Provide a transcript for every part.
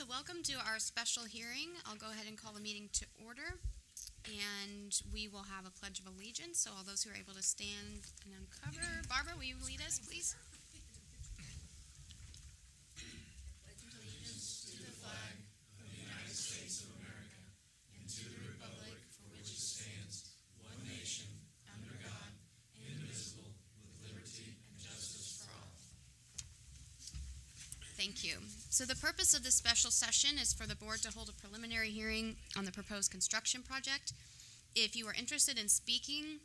so welcome to our special hearing. I'll go ahead and call the meeting to order, and we will have a Pledge of Allegiance. So all those who are able to stand and uncover. Barbara, will you lead us, please? Allegiance to the flag of the United States of America and to the republic for which it stands, one nation, under God, indivisible, with liberty and justice for all. Thank you. So the purpose of this special session is for the board to hold a preliminary hearing on the proposed construction project. If you are interested in speaking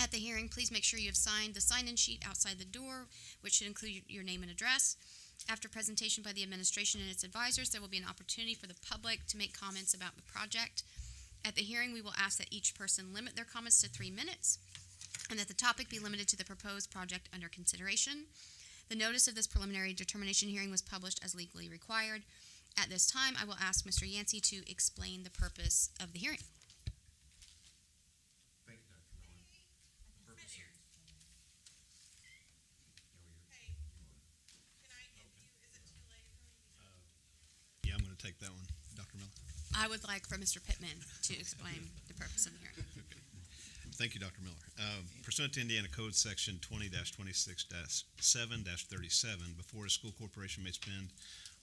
at the hearing, please make sure you have signed the sign-in sheet outside the door, which should include your name and address. After presentation by the administration and its advisors, there will be an opportunity for the public to make comments about the project. At the hearing, we will ask that each person limit their comments to 3 minutes and that the topic be limited to the proposed project under consideration. The notice of this preliminary determination hearing was published as legally required. At this time, I will ask Mr. Yancey to explain the purpose of the hearing. Thank you, Dr. Miller. The purpose of... Hey, can I get you, is it too late for me? Yeah, I'm going to take that one, Dr. Miller. I would like for Mr. Pittman to explain the purpose of the hearing. Okay. Thank you, Dr. Miller. Pursuant to Indiana Code Section 20-26-7-37, before a school corporation may spend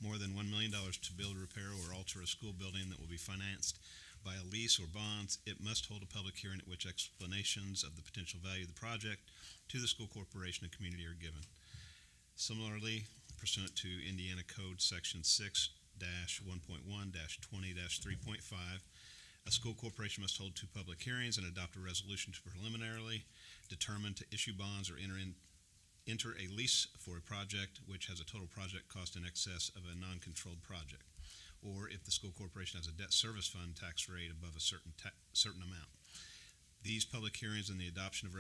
more than $1 million to build, repair, or alter a school building that will be financed by a lease or bonds, it must hold a public hearing at which explanations of the potential value of the project to the school corporation and community are given. Similarly, pursuant to Indiana Code Section 6-1.1-20-3.5, a school corporation must hold 2 public hearings and adopt a resolution to preliminarily determine to issue bonds or enter a lease for a project which has a total project cost in excess of a non-controlled project, or if the school corporation has a debt service fund tax rate above a certain amount. These public hearings and the adoption of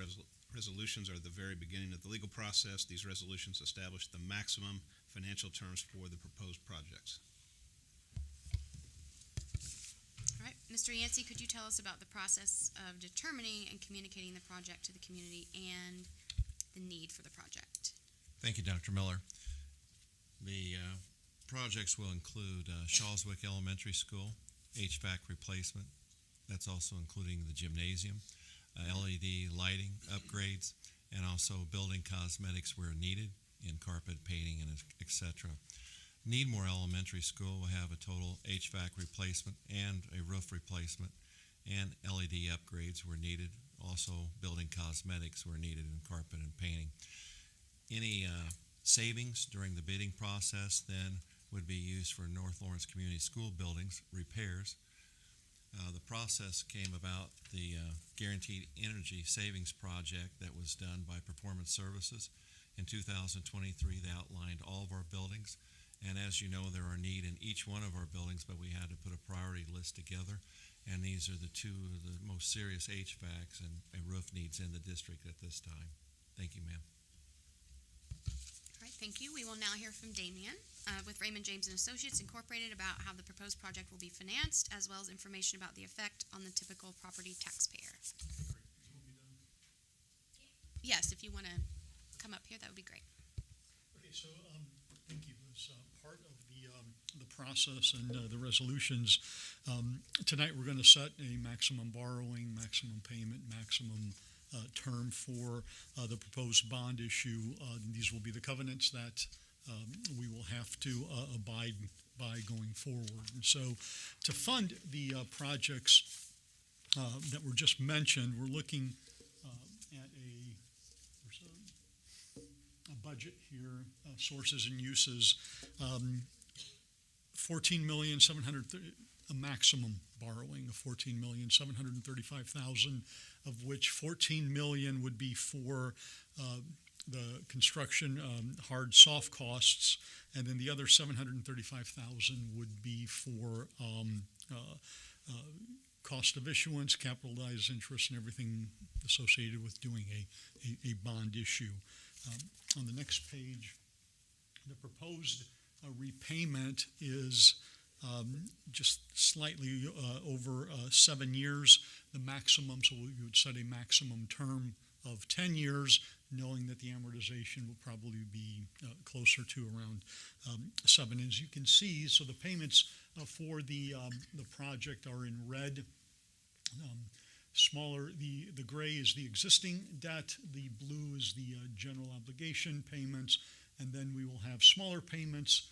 resolutions are the very beginning of the legal process. These resolutions establish the maximum financial terms for the proposed projects. All right, Mr. Yancey, could you tell us about the process of determining and communicating the project to the community and the need for the project? Thank you, Dr. Miller. The projects will include Shawswick Elementary School, HVAC replacement. That's also including the gymnasium, LED lighting upgrades, and also building cosmetics where needed in carpet, painting, and etc. Needmore Elementary School will have a total HVAC replacement and a roof replacement, and LED upgrades where needed. Also, building cosmetics where needed in carpet and painting. Any savings during the bidding process then would be used for North Lawrence Community School buildings repairs. The process came about the Guaranteed Energy Savings Project that was done by Performance Services. In 2023, they outlined all of our buildings. And as you know, there are need in each one of our buildings, but we had to put a priority list together. And these are the 2 of the most serious HVACs and roof needs in the district at this time. Thank you, ma'am. All right, thank you. We will now hear from Damien with Raymond James & Associates Incorporated about how the proposed project will be financed, as well as information about the effect on the typical property taxpayer. Yes, if you want to come up here, that would be great. Okay, so thank you. As part of the process and the resolutions, tonight we're going to set a maximum borrowing, maximum payment, maximum term for the proposed bond issue. These will be the covenants that we will have to abide by going forward. And so to fund the projects that were just mentioned, we're looking at a budget here, sources and uses, a maximum borrowing of $14,735,000, of which $14 million would be for the construction hard soft costs, and then the other $735,000 would be for cost of issuance, capitalized interest, and everything associated with doing a bond issue. On the next page, the proposed repayment is just slightly over 7 years. The maximum, so we would set a maximum term of 10 years knowing that the amortization will probably be closer to around 7. As you can see, so the payments for the project are in red. Smaller, the gray is the existing debt, the blue is the general obligation payments, and then we will have smaller payments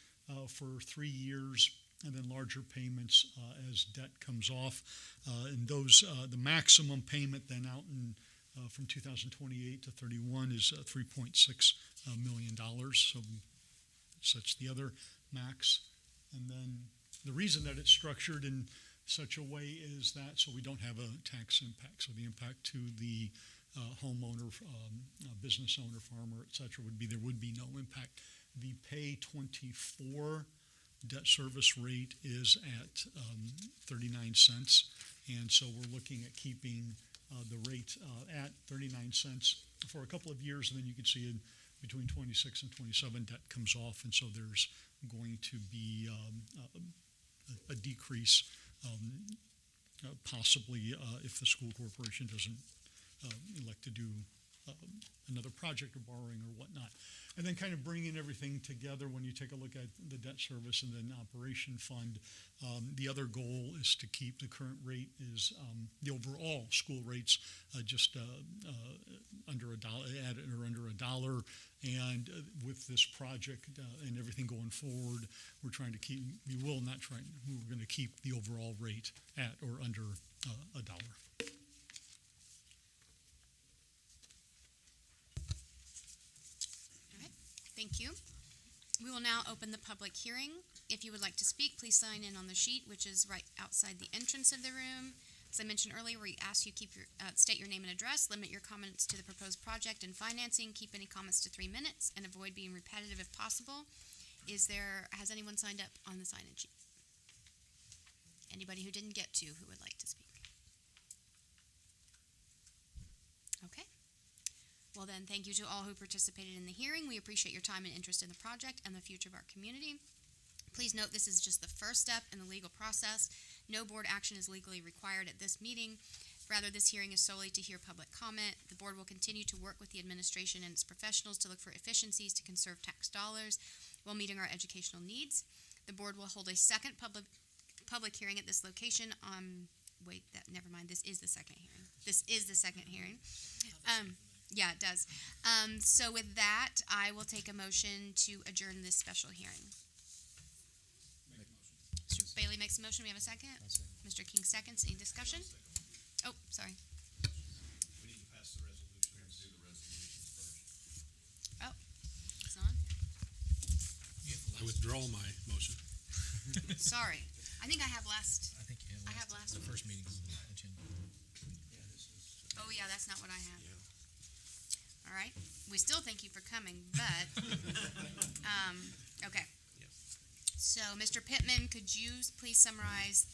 for 3 years, and then larger payments as debt comes off. And those, the maximum payment then out in from 2028 to 31 is $3.6 million. So such the other max. And then the reason that it's structured in such a way is that so we don't have a tax impact. So the impact to the homeowner, business owner, farmer, et cetera, there would be no impact. The pay 24 debt service rate is at 39 cents. And so we're looking at keeping the rate at 39 cents for a couple of years, and then you can see in between 26 and 27 debt comes off, and so there's going to be a decrease possibly if the school corporation doesn't elect to do another project or borrowing or whatnot. And then kind of bringing everything together when you take a look at the debt service and then operation fund, the other goal is to keep the current rate is the overall school rates just under $1, at or under $1. And with this project and everything going forward, we're trying to keep, we're going to keep the overall rate at or under $1. Thank you. We will now open the public hearing. If you would like to speak, please sign in on the sheet, which is right outside the entrance of the room. As I mentioned earlier, we ask you state your name and address, limit your comments to the proposed project and financing, keep any comments to 3 minutes, and avoid being repetitive if possible. Has anyone signed up on the sign-in sheet? Anybody who didn't get to who would like to speak? Okay. Well then, thank you to all who participated in the hearing. We appreciate your time and interest in the project and the future of our community. Please note this is just the first step in the legal process. No board action is legally required at this meeting. Rather, this hearing is solely to hear public comment. The board will continue to work with the administration and its professionals to look for efficiencies to conserve tax dollars while meeting our educational needs. The board will hold a second public hearing at this location on, never mind, this is the second hearing. This is the second hearing. Yeah, it does. So with that, I will take a motion to adjourn this special hearing. Mr. Bailey makes a motion. We have a second? Mr. King seconds. Any discussion? Oh, sorry. We need to pass the resolution. We have to do the resolutions first. Oh, it's on. I withdraw my motion. Sorry. I think I have last. I think you I have last the one. first meeting's agenda. Oh, yeah, that's not what I have. All right. We still thank you for coming, but, okay. So, Mr. Pittman, could you please summarize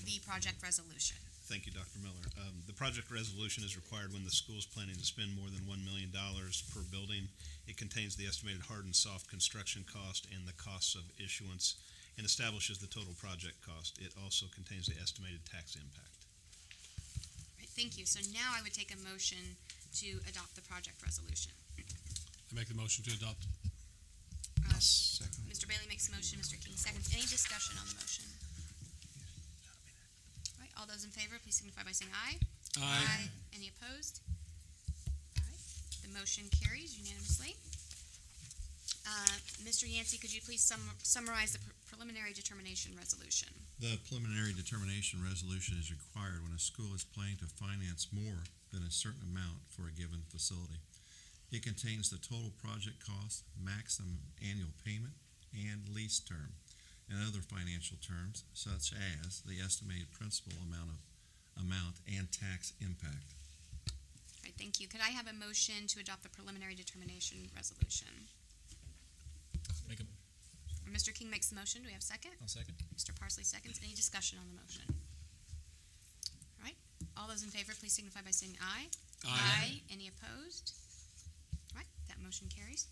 the project resolution? Thank you, Dr. Miller. The project resolution is required when the school is planning to spend more than $1 million per building. It contains the estimated hard and soft construction cost and the costs of issuance and establishes the total project cost. It also contains the estimated tax impact. Right, thank you. So now I would take a motion to adopt the project resolution. I make the motion to adopt. Second. Mr. Bailey makes a motion, Mr. King seconds. Any discussion on the motion? All right, all those in favor, please signify by saying aye. Aye. Any opposed? All right, the motion carries unanimously. Mr. Yancey, could you please summarize the preliminary determination resolution? The preliminary determination resolution is required when a school is planning to finance more than a certain amount for a given facility. It contains the total project cost, maximum annual payment, and lease term, and other financial terms such as the estimated principal amount and tax impact. All right, thank you. Could I have a motion to adopt the preliminary determination resolution? Make a, Mr. King makes the motion. Do we have a second? I'll second. Mr. Parsley seconds. Any discussion on the motion? All right. All those in favor, please signify by saying aye. Aye. Any opposed? All right. That motion carries.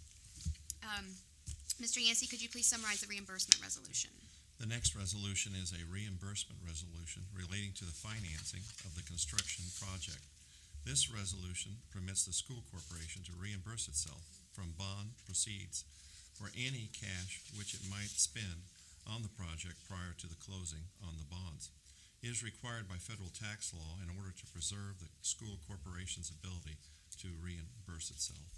Mr. Yancey, could you please summarize the reimbursement resolution? The next resolution is a reimbursement resolution relating to the financing of the construction project. This resolution permits the school corporation to reimburse itself from bond proceeds for any cash which it might spend on the project prior to the closing on the bonds. It is required by federal tax law in order to preserve the school corporation's ability to reimburse itself.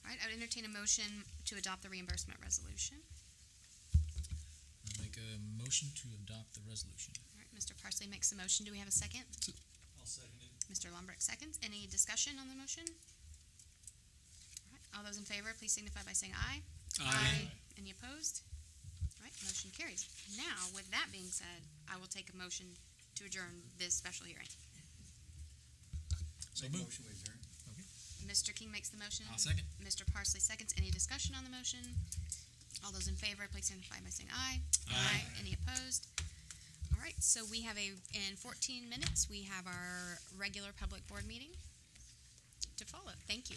All right, I would entertain a motion to adopt the reimbursement resolution. I'll make a motion to adopt the resolution. All right, Mr. Parsley makes a motion. Do we have a second? I'll second it. Mr. Lombrick seconds. Any discussion on the motion? All right, all those in favor, please signify by saying aye. Any opposed? All right, motion carries. Now, with that being said, I will take a motion to adjourn this special hearing. So Make a moved. motion, we adjourn. Mr. King makes the motion. I'll second. Mr. Parsley seconds. Any discussion on the motion? All those in favor, please signify by saying aye. Aye. Any opposed? All right, so we have in 14 minutes, we have our regular public board meeting to follow. Thank you.